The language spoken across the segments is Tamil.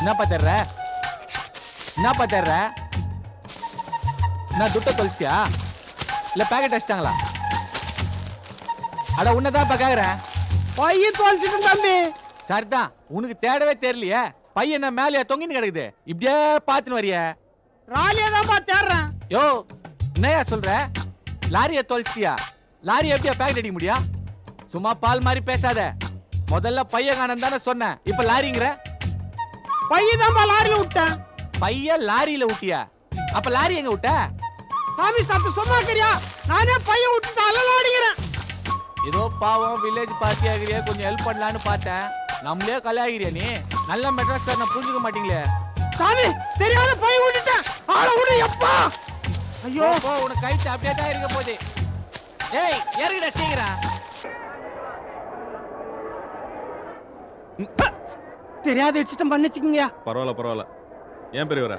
என்னப்பா தேர்ற நான் துட்ட தொலைச்சிட்டியா இல்ல பேக்கெட் அடிச்சிட்டாங்களா? அட உன்னதான்ப்பா கேக்குறேன். பையன் தொலைச்சிட்டு தம்பி. சரிதான், உனக்கு தேடவே தெரியலையே. பையன் என்ன மேலேயே தொங்கின்னு கிடக்குது, இப்படியே பாத்துன்னு வரிய. ராலியா தான்ப்பா தேடுறேன். யோ என்னையா சொல்ற? லாரியை தொலைச்சிட்டியா? லாரி எப்படியா பேக்கெட் அடிக்க முடியும்? சும்மா பால் மாதிரி பேசாத. முதல்ல பையன் காணம் தானே சொன்னேன், இப்ப லாரிங்கிற. பையன் தான்ப்பா லாரியில விட்டேன். பையன் லாரியில விட்டியா? அப்ப லாரி எங்க விட்ட? சாமி சத்து சும்மா இருக்கிறியா? நானே பையன் விட்டுட்டு அலலாடிக்கிறேன். ஏதோ பாவம் வில்லேஜ் பார்ட்டி ஆகிறியா, கொஞ்சம் ஹெல்ப் பண்ணலான்னு பார்த்தேன். நம்மளே கலையாகிறியா நீ? நல்ல மெட்ராஸ் சார் நான் புரிஞ்சுக்க மாட்டீங்களே. சாமி தெரியாத பையன் விட்டுட்டேன். ஆள விடு எப்பா. ஐயோ போ, உனக்கு கைட்டு அப்படியே தான் இருக்க போகுது. ஏய் இறங்கிடா சீக்கிரம். தெரியாத இஷ்டம் பண்ணிச்சுக்கீங்க. பரவாயில்ல. ஏன் பெரியவரா,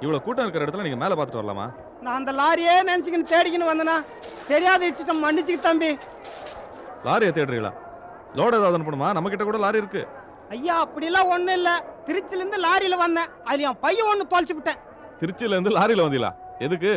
இவ்வளவு கூட்டம் இருக்கிற இடத்துல நீங்க மேல பாத்துட்டு வரலாமா? நான் அந்த லாரியே நினைச்சுக்கின்னு தேடிக்கின்னு வந்தனா, தெரியாத இஷ்டம் மன்னிச்சுக்கு தம்பி. லாரியை தேடுறீங்களா? லோடு ஏதாவது அனுப்பணுமா? நம்ம கிட்ட கூட லாரி இருக்கு. ஐயா அப்படிலாம் ஒண்ணும் இல்ல. திருச்சில இருந்து லாரியில வந்தேன், அது என் பையன் ஒண்ணு தொலைச்சு விட்டேன். திருச்சியில இருந்து லாரியில வந்தீங்களா? எதுக்கு?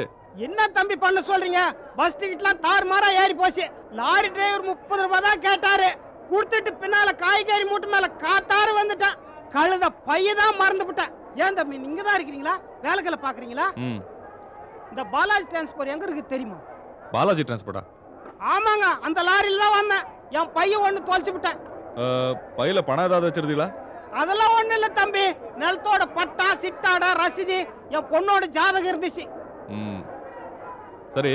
என்ன தம்பி பண்ண சொல்றீங்க? பஸ் டிக்கெட்லாம் தாறுமாறா ஏறி போச்சு. லாரி டிரைவர் 30 ரூபாய் தான் கேட்டாரு. கொடுத்துட்டு பின்னால காய்கறி மூட்டை மேல காத்தாரு வந்துட்டான். கழுத பையதான் மறந்து விட்டேன். ஏன் தம்பி நீங்க தான் இருக்கிறீங்களா? வேலைகளை பாக்குறீங்களா? இந்த பாலாஜி டிரான்ஸ்போர்ட் எங்க இருக்கு தெரியுமா? பாலாஜி டிரான்ஸ்போர்ட்டா? ஆமாங்க, அந்த லாரியில தான் வந்தேன். என் பையன் ஒண்ணு தொலைச்சு விட்டேன். பையில பணம் ஏதாவது வச்சிருந்தீங்களா? அதெல்லாம் ஒண்ணு இல்ல தம்பி. நிலத்தோட பட்டா சிட்டாடா ரசீது என் பொண்ணோட ஜாதகம் இருந்துச்சு. சரி,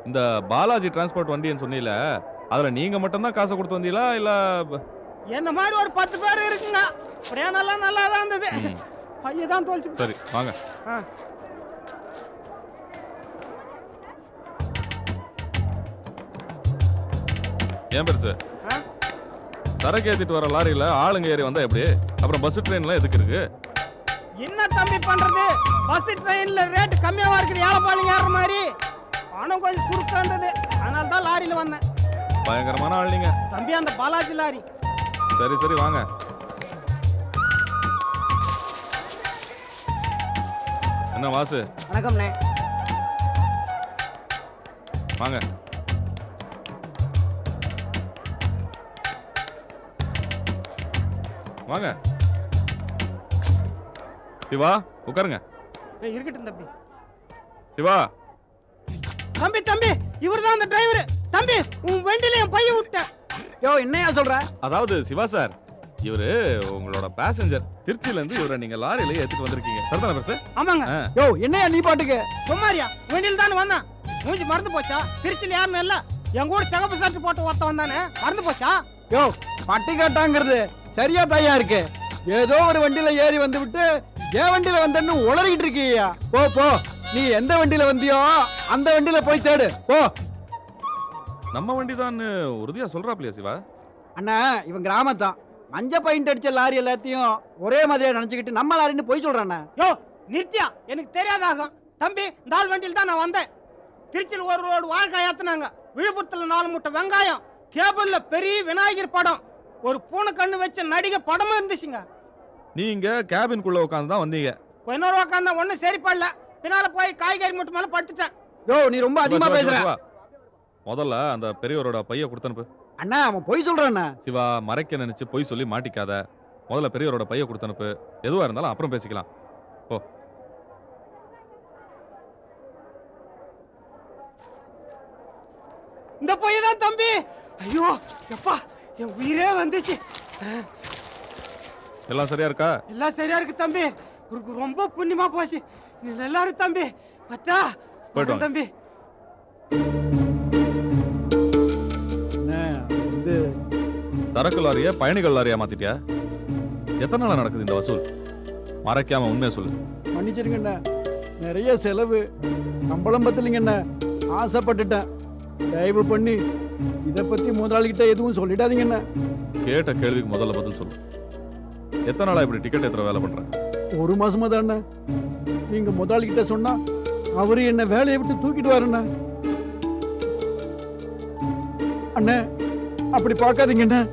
இந்த பாலாஜி டிரான்ஸ்போர்ட் வண்டின்னு சொன்னீல, அதுல நீங்க மட்டும் தான் காசை கொடுத்து வந்தீங்களா இல்ல? என்ன மாதிரி ஒரு 10 பேர் இருக்குங்க. பிரயாணம்லாம் நல்லா தான் இருந்தது. பையன் தான் தொலைச்சு. சரி வாங்க. ஏன் பெருசு, சரக்கு ஏத்திட்டு வர லாரியில ஆளுங்க ஏறி வந்தா எப்படி? அப்புறம் பஸ் ட்ரெயின்லாம் எதுக்கு இருக்கு? என்ன தம்பி பண்றது? பஸ் ட்ரெயின்ல ரேட் கம்மியாவா இருக்குது, ஏழப்பாளையம் ஏற மாதிரி. பணம் கொஞ்சம் சுருக்கா இருந்தது, அதனால தான் லாரியில வந்தேன். பயங்கரமான ஆள் நீங்க தம்பி. அந்த பாலாஜி லாரி. சரி வாங்க. என்ன வாசு? வணக்கம்ண்ணே. வாங்க. வாங்க சிவா, உட்காருங்க. இருக்கட்டும் தம்பி. சிவா. தம்பி இவர்தான் அந்த டிரைவர். தம்பி உன் வண்டியில என் பையன் விட்டேன். யோ என்னையா சொல்ற? அதாவது சிவா சார், இவரு உங்களோட பேசஞ்சர். திருச்சியில இருந்து இவரை நீங்க லாரியில ஏத்திட்டு வந்திருக்கீங்க, சரிதானே பெருசு? ஆமாங்க. யோ என்னையா நீ பாட்டுக்கு சும்மாரியா? வண்டியில தானே வந்தான். மூஞ்சி மறந்து போச்சா? திருச்சியில யாருன்னு இல்ல, என் கூட சிகப்பு சட்டை போட்டு ஒருத்த வந்தானே, மறந்து போச்சா? யோ பட்டி காட்டாங்கிறது சரியா தாயா இருக்கு. ஏதோ ஒரு வண்டியில ஏறி வந்து விட்டு என் வண்டியில வந்தன்னு உளறிட்டு இருக்கியா? போ நீ எந்த வண்டியில வந்தியோ அந்த வண்டியில போய் தேடு போ. நம்ம வண்டி தான் உறுதியா சொல்றாப்லையா சிவா? அண்ணா இவன் கிராமத்தான். மஞ்ச பைண்ட் அடிச்ச லாரி எல்லாத்தையும் ஒரே மாதிரியா நினைச்சுக்கிட்டு நம்ம லாரின்னு போய் சொல்றானே. யோ நித்யா, எனக்கு தெரியாதாகும். தம்பி இந்த ஆள் வண்டியில் தான் நான் வந்தேன். திருச்சியில் ஒரு ரோடு வாழ்க்கை ஏத்துனாங்க. விழுப்புரத்துல 4 மூட்டை வெங்காயம், கேபிள்ல பெரிய விநாயகர் படம், ஒரு பூனை கண்ணு வச்ச நடிகை படமும் இருந்துச்சுங்க. நீங்க கேபின்குள்ள உட்கார்ந்து தான் வந்தீங்க. கொஞ்ச நேரம் உட்கார்ந்தா ஒன்னும் சரி பண்ணல. பின்னால போய் காய்கறி மூட்டை மேல படுத்துட்டேன். யோ நீ ரொம்ப அதிகமா பேசுற. முதல்ல அந்த பெரியவரோட பைய கொடுத்தனுப்பு. அண்ணா அவன் போய் சொல்றானே. சிவா, மறைக்க நினைச்சு போய் சொல்லி மாட்டிக்காத. முதல்ல பெரியவரோட பைய கொடுத்தனுப்பு. எதுவா இருந்தாலும் அப்புறம் பேசிக்கலாம். போ. இந்த பைய தான் தம்பி. ஐயோ எப்பா, என் உயிரே வந்துச்சு. எல்லாம் சரியா இருக்கா? எல்லாம் சரியா இருக்கு தம்பி. ரொம்ப புண்ணியமா போச்சு. நீ நல்லா இருக்கு தம்பி. பத்தா போய்ட்டு தம்பி. சரக்கு லாரியா பயணிகள் லாரியா மாத்திட்டியா? எத்தனை நாளா நடக்குது இந்த வசூல்? மறைக்காம உண்மையை சொல்லு. மன்னிச்சிருங்கண்ணா, நிறைய செலவு, சம்பளம் பத்தலைங்கண்ணா. ஆசைப்பட்டுட்டேன். தயவு பண்ணி இதை பத்தி முதலாளிகிட்ட எதுவும் சொல்லிடாதீங்கண்ணா. கேட்ட கேள்விக்கு முதல்ல பதில் சொல்லு. எத்தனை நாளா இப்படி டிக்கெட் ஏத்துற வேலை பண்ற? 1 மாசமா தானே. நீங்க முதலாளிகிட்ட சொன்னா அவரு என்ன வேலையை விட்டு தூக்கிட்டு வரண்ணா. அண்ணே அப்படி பார்க்காதீங்கண்ணா.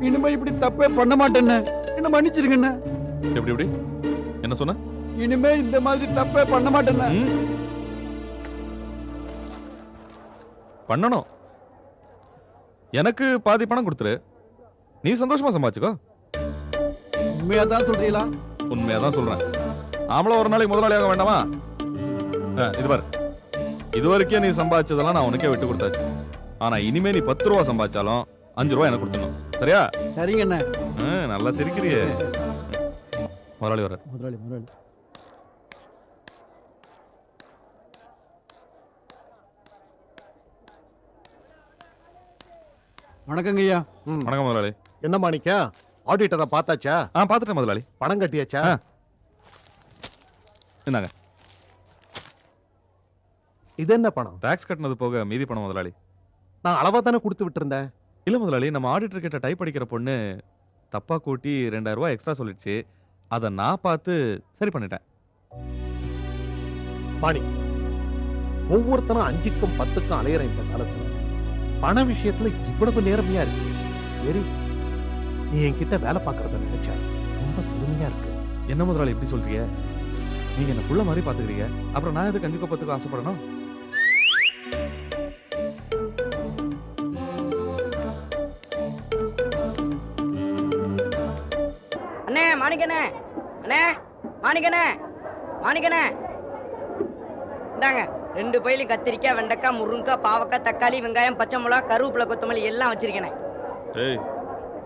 இனிமே இப்படி தப்பே பண்ண மாட்டேண்ணே. என்ன மன்னிச்சிருங்கண்ணா. எப்படி எப்படி என்ன சொன்ன? இனிமே இந்த மாதிரி தப்பே பண்ண மாட்டேன். பண்ணணும். எனக்கு பாதி பணம் கொடுத்துரு, நீ சந்தோஷமா சம்பாதிச்சுக்கோ. உண்மையா தான் சொல்றீங்களா? உண்மையா தான் சொல்றேன். ஆம்பளை ஒரு நாளைக்கு முதலாளியாக வேண்டாமா? இது பாரு, இது வரைக்கும் நீ சம்பாதிச்சதெல்லாம் நான் உனக்கே விட்டு கொடுத்தாச்சு. ஆனா இனிமே நீ 10 ரூபா சம்பாதிச்சாலும் 5 ரூபா எனக்கு கொடுத்துடணும். சரியா? சரிங்க அண்ணே. நல்லா சிரிக்கிறியே. முதலாளி வர. முதலாளி முதலாளி வணக்கங்க ஐயா. வணக்கம் முதலாளி. என்ன மாணிக்கா, ஆடிட்டரை பார்த்தாச்சா? பார்த்துட்டேன் முதலாளி. பணம் கட்டியாச்சா? இந்தாங்க. இது என்ன பணம்? டாக்ஸ் கட்டினது போக மீதி பணம் முதலாளி. நான் அளவா தானே கொடுத்து விட்டுருந்தேன். இல்ல முதலாளி, நம்ம ஆடிட்டர் கிட்ட டைப் அடிக்கிற பொண்ணு தப்பா கூட்டி 2000 ரூபாய் எக்ஸ்ட்ரா சொல்லிடுச்சு. அதை நான் பார்த்து சரி பண்ணிட்டேன். மாணி, ஒவ்வொருத்தரும் 5க்கும் 10க்கும் அலையிற இந்த காலத்துல பண விஷயத்துல இவ்வளவு நேர்மையா இருக்கு. சரி, நீ என்கிட்ட வேலை பார்க்கறத நினைச்சா ரொம்ப பெருமையா இருக்கு. என்ன முதலாளி இப்படி சொல்றீங்க? நீங்க என்ன புள்ள மாதிரி பாத்துக்கிறீங்க, அப்புறம் நான் எதுக்கு 5க்கும் 10க்கும் ஆசைப்படணும்? அண்ணே மாணிக்கண்ணே, அண்ணே மாணிக்கண்ணே, மாணிக்கண்ணே இந்தாங்க 2 பையிலும் கத்திரிக்காய், வெண்டைக்காய், முருங்கைக்காய், பாவக்காய், தக்காளி, வெங்காயம், பச்சை மிளகா, கருவேப்பிலை, கொத்தமல்லி எல்லாம் வச்சிருக்கேனே. ஏய்,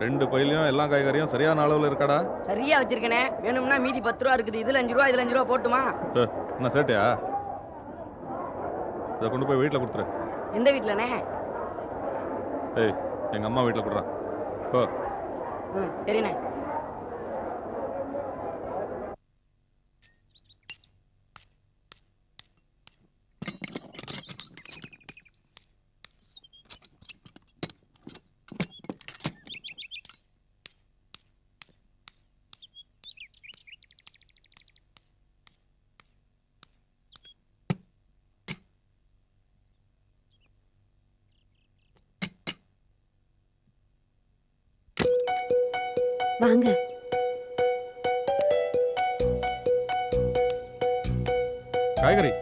2 பையிலையும் எல்லா காய்கறியும் சரியான அளவுல இருக்காடா? சரியா வச்சிருக்கேனே. வேணும்னா மீதி 10 ரூபா இருக்குது. இதுல 5 ரூபா, இதுல 5 ரூபா போட்டுமா? என்ன சேட்டையா? இதை கொண்டு போய் வீட்டுல கொடுத்துரு. எந்த வீட்டுலண்ணே? ஏய், எங்க அம்மா வீட்டுல கொடுறா. போ. சரிண்ணே. வாங்க. காய்கறி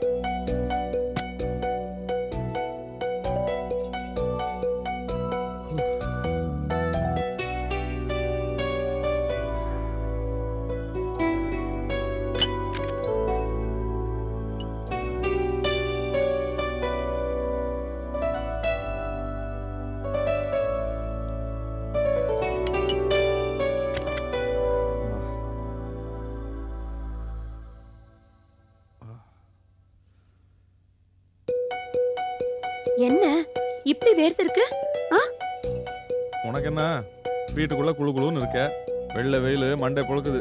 என்ன இப்படி வேர்த்திருக்கு? உனக்கு என்ன, வீட்டுக்குள்ள குளு குளுன்னு இருக்க, வெள்ளை வெயில் மண்டை பொழுக்குது.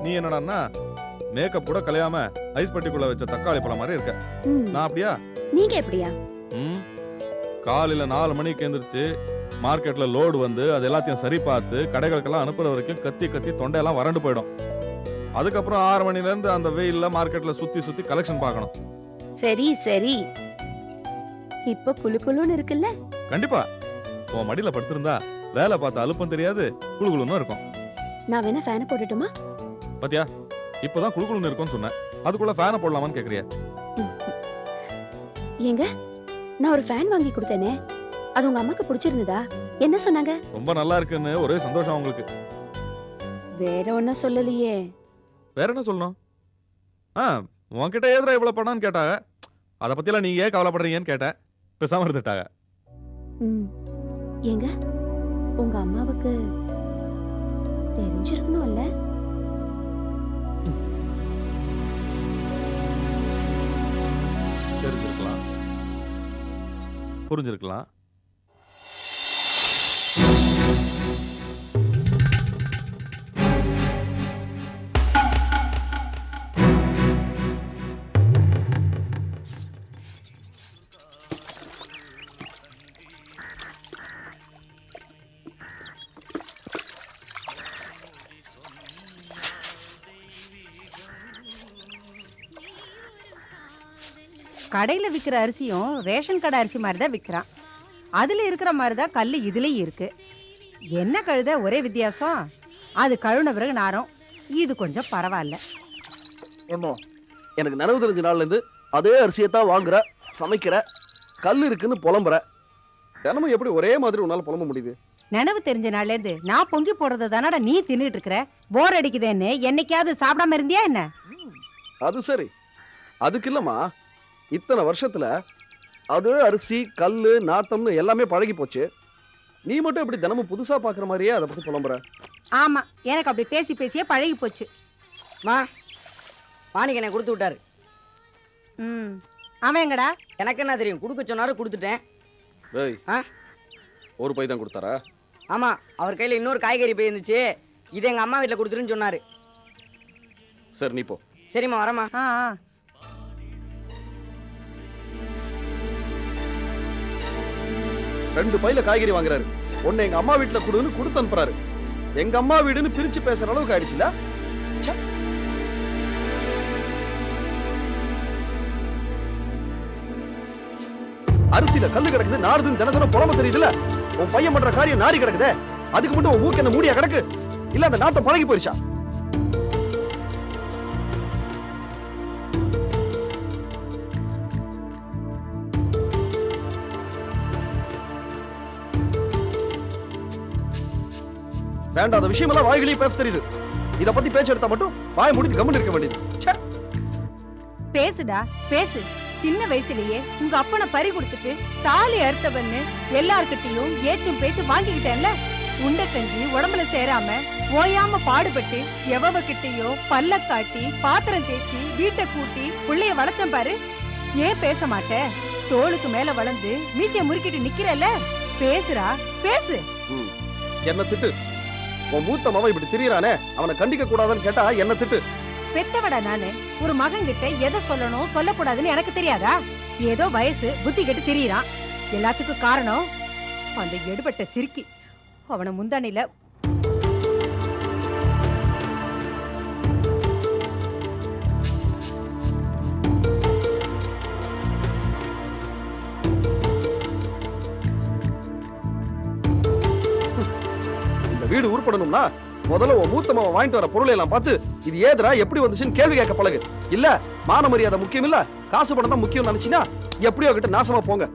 நீ என்னடான்னா மேக்கப் கூட கலையாம ஐஸ் பட்டிக்குள்ள வச்ச தக்காளி பழம் மாதிரி இருக்க. நான் அப்படியா? நீங்க எப்படியா? காலையில 4 மணிக்கு எந்திரிச்சு மார்க்கெட்ல லோடு வந்து அது எல்லாத்தையும் சரி பார்த்து கடைகளுக்கெல்லாம் அனுப்புற வரைக்கும் கத்தி கத்தி தொண்டையெல்லாம் வறண்டு போயிடும். அதுக்கப்புறம் 6 மணில இருந்து அந்த வெயில்ல மார்க்கெட்ல சுத்தி சுத்தி கலெக்ஷன் பார்க்கணும். சரி சரி, இப்ப குளு குளுன்னு இருக்குல்ல? கண்டிப்பா. உன் மடியில படுத்திருந்தா வேலை பார்த்த அலுப்பும் தெரியாது, குளு குளுன்னு இருக்கும். நான் வேணா ஃபேனை போட்டுட்டுமா? பாத்தியா, இப்பதான் குளு குளுன்னு இருக்கும்னு சொன்னேன், அதுக்குள்ள ஃபேனை போடலாமான்னு கேக்குறியா? ஏங்க, நான் ஒரு ஃபேன் வாங்கி கொடுத்தேனே, அது உங்க அம்மாக்கு பிடிச்சிருந்ததா? என்ன சொன்னாங்க? ரொம்ப நல்லா இருக்குன்னு ஒரே சந்தோஷம் உங்களுக்கு. வேற ஒன்னும் சொல்லலையே. வேற என்ன சொல்லணும்? உன்கிட்ட ஏதா இவ்வளவு பணம்னு கேட்டாங்க, அதை பத்திலாம் நீங்க ஏன் கவலைப்படுறீங்கன்னு கேட்டேன், பேசாம இருந்துட்டாங்க. ஏங்க, உங்க அம்மாவுக்கு தெரிஞ்சிருக்கணும்ல? தெரிஞ்சிருக்கலாம், புரிஞ்சிருக்கலாம். கடையில் விற்கிற அரிசியும் ரேஷன் கடை அரிசி மாதிரி தான் விற்கிறான். அதில் இருக்கிற மாதிரி தான் கல் இதுலேயும் இருக்கு. என்ன கழுத ஒரே வித்தியாசம்? அது கழுவுன பிறகு நாரம். இது கொஞ்சம் பரவாயில்ல. ஏம்மா, எனக்கு நினைவு தெரிஞ்ச நாள்ல இருந்து அதே அரிசியை தான் வாங்குற, சமைக்கிற, கல் இருக்குன்னு புலம்புற. தினமும் எப்படி ஒரே மாதிரி உன்னால புலம்ப முடியுது? நினைவு தெரிஞ்ச நாள்ல இருந்து நான் பொங்கி போடுறது தானடா நீ தின்னுட்டு இருக்கிற. போர் அடிக்குதேன்னு என்னைக்காவது சாப்பிடாம இருந்தியா என்ன? அது சரி, அதுக்கு இல்லம்மா, இத்தனை வருஷத்துல அது அரிசி கல்லு நாத்தம்னு எல்லாமே பழகி போச்சு. நீ மட்டும் இப்படி தினமும் புதுசா பாக்குற மாதிரியே அதை பத்தி புலம்புற. ஆமா, எனக்கு அப்படி பேசி பேசியே பழகி போச்சு. மாணிக்கனை கொடுத்து விட்டாரு. அவன் எங்கடா? எனக்கு என்ன தெரியும், கொடுக்க சொன்னாரு, கொடுத்துட்டேன். டேய், ஒரு பை தான் கொடுத்தாரா? ஆமா, அவர் கையில இன்னொரு காய்கறி பை இருந்துச்சு. இதை எங்க அம்மா வீட்டுல கொடுத்துருன்னு சொன்னாரு. சரி நீ போ. சரிம்மா, வரமா. ரெண்டு பையில காய்கறி வாங்குறாரு. ஒன்னு எங்க அம்மா வீட்டுல கொடுன்னு கொடுத்து அனுப்புறாரு. எங்க அம்மா வீடுன்னு பிரிச்சு பேசுற அளவுக்கு ஆயிடுச்சுல. அரிசியில கல்லு கிடக்குது, நாறுதுன்னு தினசனம் புலம்ப தெரியுதுல. உன் பையன் பண்ற காரியம் நாரி கிடக்குதே, அதுக்கு மட்டும் உன் மூக்கு என்ன மூடியா கிடக்கு? இல்ல அந்த நாத்தம் பழகி போயிருச்சா? வேண்டாத விஷயமெல்லாம் வாய்களையே பேச தெரியுது. இத பத்தி பேச்சு எடுத்தா மட்டும் வாய் மூடி கம்முன்னு இருக்க வேண்டியது. பேசுடா பேசு. சின்ன வயசுலயே உங்க அப்பனை பறி கொடுத்துட்டு தாலி அறுத்தவன்னு எல்லார்கிட்டையும் ஏச்சும் பேச்சு வாங்கிக்கிட்டேன்ல. உண்டை கஞ்சி உடம்புல சேராம ஓயாம பாடுபட்டு எவகிட்டையோ பல்ல காட்டி பாத்திரம் தேய்ச்சி வீட்டை கூட்டி புள்ளைய வளர்த்தேன் பாரு. ஏன் பேச மாட்ட? தோளுக்கு மேல வளர்ந்து மீசைய முறுக்கிட்டு நிக்கிறல்ல. பேசுறா பேசு. என்ன திட்டு. உன் மூத்த மவன் இப்படி திரியறானே, அவனை கண்டிக்க கூடாதுன்னு கேட்டா என்ன திட்டு. பெத்தவடா நானு. ஒரு மகன் கிட்ட எதை சொல்லணும் சொல்லக்கூடாதுன்னு எனக்கு தெரியாதா? ஏதோ வயசு புத்தி கெட்டு திரியறான். எல்லாத்துக்கும் காரணம் அந்த எடுபட்ட சிரிக்கி. அவனை முந்தானில வீடு உருப்படணும்னா முதல்ல உன் மூத்த மாவன் வாங்கிட்டு வர பொருளை எல்லாம் பார்த்து இது ஏதுரா எப்படி வந்துச்சுன்னு கேள்வி கேட்க பழகு. இல்ல மான மரியாதை முக்கியம் இல்ல, காசு பணம் தான் முக்கியம் நினைச்சினா எப்படியோ கிட்ட நாசமா போங்க.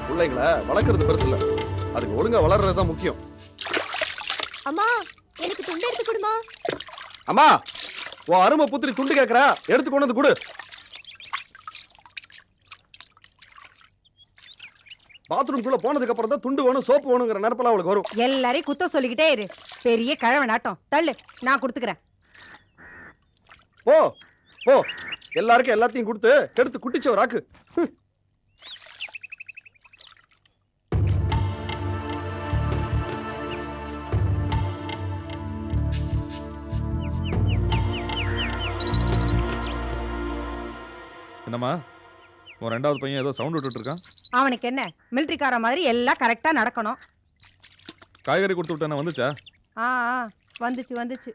பிள்ளைங்களை வளர்க்கறது பெருசு இல்ல, அதுக்கு ஒழுங்கா வளர்றதுதான் முக்கியம். அம்மா, எனக்கு துண்டு எடுத்து கொடுமா. அம்மா, உன் அருமை புத்திரி துண்டு கேட்கறா, எடுத்து கொண்டு வந்து கொடு. பாத்ரூம்குள்ள போனதுக்கு அப்புறம் தான் துண்டு வேணும் சோப்பு வேணுங்கிற நினைப்பெல்லாம் அவளுக்கு வரும். எல்லாரையும் குத்த சொல்லிக்கிட்டே இரு. பெரிய கழவ நாட்டம். தள்ளு, நான் கொடுத்துக்கிறேன். போ போ, எல்லாருக்கும் எல்லாத்தையும் கொடுத்து கெடுத்து குட்டிச்சவராக்கு. என்னம்மா, உன் ரெண்டாவது பையன் ஏதோ சவுண்ட் விட்டுட்டு இருக்கான். அவனுக்கு என்ன, மிலிட்டரிக்கார மாதிரி எல்லாம் கரெக்டா நடக்கணும். காய்கறி கொடுத்து விட்டேன்னா வந்துச்சா? வந்துச்சு வந்துச்சு.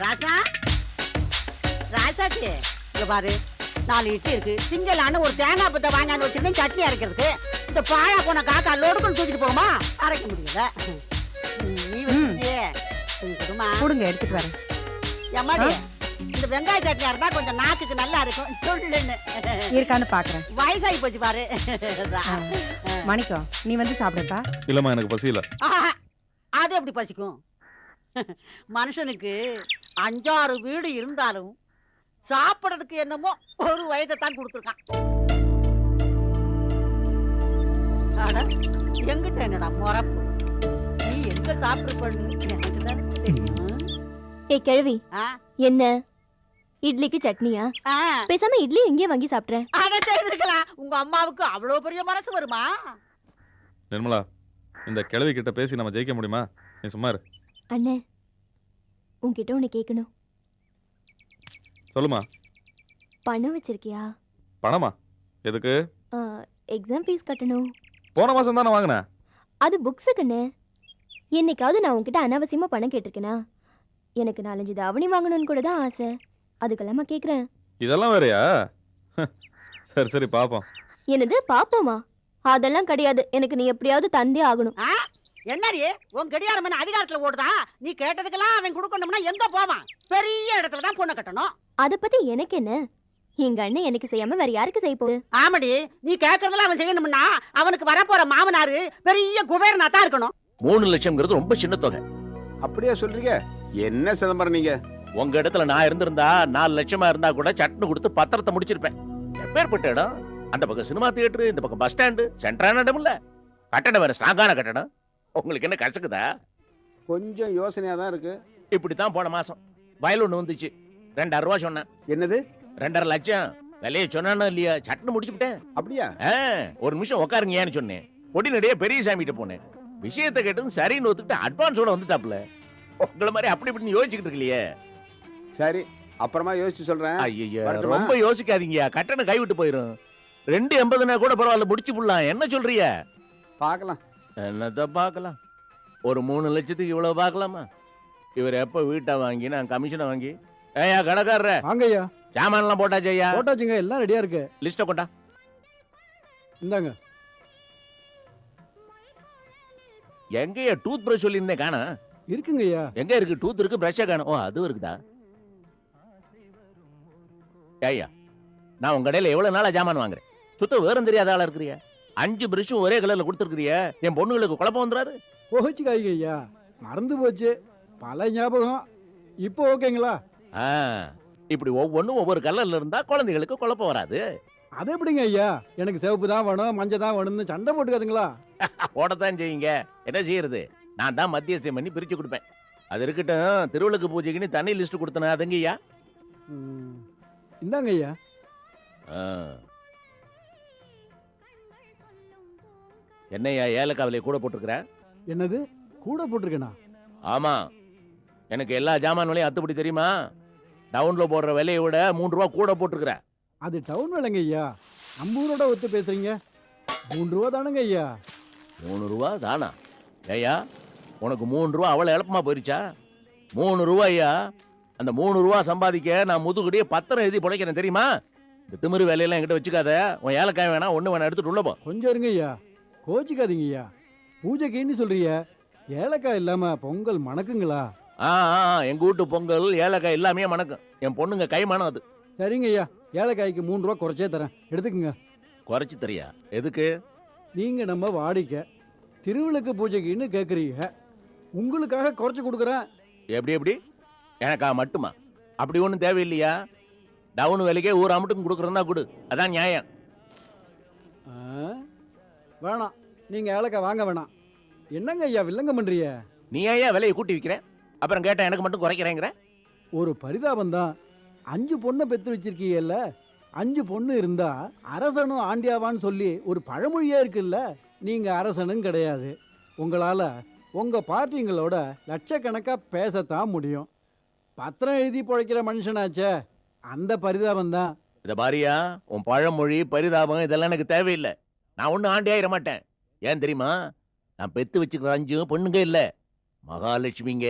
ராசா ராசாச்சி, இங்க பாரு, 4 இட்லி இருக்கு. திங்களான்னு ஒரு தேங்காய் பத்தை வாங்கி வச்சிருந்தேன் சட்னி அரைக்கிறது. இந்த பாழா போன காக்கா லோடுக்குன்னு தூக்கிட்டு போகுமா? அரைக்க முடியல. நீ வச்சிருக்கியே, கொடுங்க, எடுத்துட்டு வரேன். எம்மாடி, இந்த வெங்காய சட்னி இருந்தா கொஞ்சம் நாக்குக்கு நல்லா இருக்கும். சொல்லுன்னு இருக்கான்னு பாக்குறேன். வயசாகி போச்சு பாரு. மணிக்கம், நீ வந்து சாப்பிடுப்பா. இல்லம்மா, எனக்கு பசி இல்ல. அது எப்படி பசிக்கும்? மனுஷனுக்கு 5-6 வீடு இருந்தாலும் சாப்பிடறதுக்கு என்னமோ ஒரு வயதை தான் கொடுத்துருக்கான். எங்கிட்ட என்னடா முறப்பு? நீ எங்க சாப்பிடுப்பண்ணு எனக்கு தானே தெரியும். ஏய் கிழவி, என்ன இட்லிக்கு சட்னியா? பேசாம இட்லி எங்கே வாங்கி சாப்பிட்றேன். அதை செய்திருக்கலாம். உங்க அம்மாவுக்கு அவ்வளவு பெரிய மனசு வருமா? நிர்மலா, இந்த கிழவி கிட்ட பேசி நம்ம ஜெயிக்க முடியுமா? நீ சும்மா இரு. அண்ணே, உன்கிட்ட ஒன்று கேட்கணும். சொல்லுமா. பணம் வச்சிருக்கியா? பணமா? எதுக்கு? எக்ஸாம் ஃபீஸ் கட்டணும். போன மாசம் தானே வாங்கினேன். அது புக்ஸுக்குண்ணே. என்னைக்காவது நான் உன்கிட்ட அனாவசியமா பணம் கேட்டிருக்கேனா? எனக்கு 4-5 தாவணி வாங்கணும்னு கூட தான் ஆசை. அதுக்கெல்லாமா கேட்குறேன். இதெல்லாம் வேறையா? சரி சரி பாப்போம். என்னது பாப்போமா? அதெல்லாம் கிடையாது. எனக்கு நீ எப்படியாவது தந்தே ஆகணும். என்னடி உன் கடியாரம் என்ன அதிகாரத்துல ஓடுதா? நீ கேட்டதுக்கெல்லாம் அவன் கொடுக்கணும்னா எங்க போவான்? பெரிய இடத்துல தான் பொண்ணு கட்டணும். அத பத்தி எனக்கு என்ன? எங்க அண்ணன் எனக்கு செய்யாம வேற யாருக்கு செய்ய போகுது? ஆமாடி, நீ கேக்குறதெல்லாம் அவன் செய்யணும்னா அவனுக்கு வரப்போற மாமனாரு பெரிய குபேரனா தான் இருக்கணும். 3 லட்சம்ங்கிறது ரொம்ப சின்ன தொகை. அப்படியே சொல்றீங்க? என்ன சிதம்பரம் நீங்க? உங்க இடத்துல நான் இருந்திருந்தா 4 லட்சமா இருந்தா கூட சட்னு கொடுத்து பத்திரத்தை முடிச்சிருப்பேன். எப்பேற்பட்ட இடம்? அந்த பக்கம் சினிமா தியேட்டர், இந்த பக்கம் பஸ் ஸ்டாண்டு, சென்ட்ரான இடம் இல்ல. கட்டடம் வேற ஸ்ட்ராங்கான கட்டடம். உங்களுக்கு என்ன கசக்குதா? கொஞ்சம் யோசனையா தான் இருக்கு. இப்படித்தான் போன மாசம் வயல் ஒண்ணு வந்துச்சு. 2000 ரூபாய் சொன்னேன். என்னது? 2.5 லட்சம் விலையை சொன்னானோ இல்லையா, சட்னு முடிச்சுட்டேன். அப்படியா? ஒரு நிமிஷம் உட்காருங்க ஏன்னு சொன்னேன். பொடி நடைய பெரிய சாமிகிட்ட போனேன். விஷயத்தை கேட்டதும் சரின்னு ஒத்துக்கிட்டு அட்வான்ஸோட வந்துட்டாப்ல. உங்களை மாதிரி அப்படி இப்படின்னு யோசிச்சுக்கிட்டு இருக்கலையே. சரி, அப்புறமா யோசிச்சு சொல்றேன். ஐயா, ரொம்ப யோசிக்காதீங்க, கட்டணம் கைவிட்டு போயிரும். 2.80 கூட பரவாயில்ல, முடிச்சு புடலாம். என்ன சொல்றீங்க? பார்க்கலாம். என்னத்த பார்க்கலாம்? ஒரு 3 லட்சத்துக்கு இவ்வளவு பார்க்கலாமா? இவர் எப்ப வீட்டை வாங்கி நான் கமிஷனை வாங்கி. ஏயா கடைக்காரர வாங்க ஐயா. சாமான்லாம் போட்டாச்சு ஐயா. போட்டாச்சுங்க, எல்லாம் ரெடியா இருக்கு. லிஸ்ட்டை கொண்டா. இந்தாங்க. எங்கயா டூத் பிரஷ் சொல்லியிருந்தேன், காணா? இருக்குங்க ஐயா. எங்க இருக்கு? டூத் இருக்கு, பிரஷ்ஷா காணும். ஓ, அது இருக்குதா? ஐயா, நான் உங்க கடையில எவ்வளவு நாளா ஜாமான் வாங்குறேன். சுத்தம் வேறும் தெரியாத ஆளா இருக்கிறியா? 5 பிரஷும் ஒரே கலர்ல கொடுத்துருக்கிறியா? என் பொண்ணுங்களுக்கு குழப்பம் வந்துடாது? போச்சுக்காய்ங்க ஐயா, மறந்து போச்சு. பல ஞாபகம். இப்போ ஓகேங்களா? இப்படி ஒவ்வொன்றும் ஒவ்வொரு கலர்ல இருந்தா குழந்தைகளுக்கு குழப்பம் வராது. அது எப்படிங்க ஐயா? எனக்கு சிவப்பு தான் வேணும், மஞ்சள் தான் வேணும்னு சண்டை போட்டுக்காதுங்களா? போடத்தான் செய்யுங்க. என்ன செய்யறது? நான் தான் மத்தியஸ்தம் பண்ணி பிரிச்சு கொடுப்பேன். அது இருக்கட்டும், திருவிளக்கு பூஜைக்குன்னு தனி லிஸ்ட் கொடுத்தன அதுங்கய்யா. இந்தாங்க ஐயா. என்னையா ஏலக்காய் விலையை கூட போட்டிருக்கிற? என்னது கூட போட்டிருக்கேனா? ஆமா, எனக்கு எல்லா ஜாமான் விலையும் அத்துப்படி தெரியுமா? டவுன்ல போடுற விலையை விட 3 ரூபா கூட போட்டிருக்கிற. அது டவுன் விலைங்க ஐயா. நம்ம ஊரோட ஒத்து பேசுறீங்க. 3 ரூபா தானுங்க ஐயா. 3 ரூபா தானா? ஐயா, உனக்கு 3 ரூபா அவ்வளவு எளப்பமா போயிருச்சா? 3 ரூபாய்யா. அந்த 3 ரூபா சம்பாதிக்க நான் முதுகுடியே பத்திரம் எழுதி பிழைக்கிறேன் தெரியுமா? இந்த திமிரு வேலையெல்லாம் என்கிட்ட வச்சுக்காத. உன் ஏலக்காய் வேணா, ஒண்ணு வேணா எடுத்துட்டு உள்ள போ. கொஞ்சம் இருங்க ஐயா, கோச்சிக்காதீங்க ஐயா. பூஜைக்குன்னு சொல்றீங்க, ஏலக்காய் இல்லாம பொங்கல் மணக்குங்களா? எங்க வீட்டு பொங்கல் ஏலக்காய் எல்லாமே மணக்கும். என் பொண்ணுங்க கை மணம் அது. சரிங்க ஐயா, ஏலக்காய்க்கு 3 ரூபா குறைச்சே தரேன், எடுத்துக்குங்க. குறைச்சி தரியா? எதுக்கு? நீங்க நம்ம வாடிக்கை திருவிளக்கு பூஜைக்குன்னு கேட்குறீங்க, உங்களுக்காக குறைச்சி கொடுக்குறேன். எப்படி எப்படி? எனக்கா மட்டுமா? அப்படி ஒன்றும் தேவையில்லையா? டவுன் விலைக்கே ஊர் அமட்டுக்கும் கொடுக்குறதா கொடு, அதான் நியாயம். வேணாம், நீங்க ஏலக்காய் வாங்க வேணாம். என்னங்க ஐயா வில்லங்க பண்றீங்க? நீ ஏன் விலையை கூட்டி விற்கிற? அப்புறம் கேட்டா எனக்கு மட்டும் குறைக்கிறேங்கிற? ஒரு பரிதாபம் தான். 5 பொண்ணை பெற்று வச்சிருக்கீங்கல்ல, 5 பொண்ணு இருந்தா அரசனும் ஆண்டியாவான்னு சொல்லி ஒரு பழமொழியே இருக்குல்ல. நீங்க அரசனும் கிடையாது. உங்களால உங்க பார்ட்டிங்களோட லட்சக்கணக்கா பேசத்தான் முடியும். பத்திரம் எழுதி பிழைக்கிற மனுஷனாச்சே, அந்த பரிதாபம் தான். இத பாரியா, உன் பழமொழி பரிதாபம் இதெல்லாம் எனக்கு தேவையில்லை. நான் ஒன்னும் ஆண்டி ஆயிட மாட்டேன். ஏன் தெரியுமா? நான் பெத்து வச்சுக்கிற 5 பொண்ணுங்க இல்ல, மகாலட்சுமிங்க.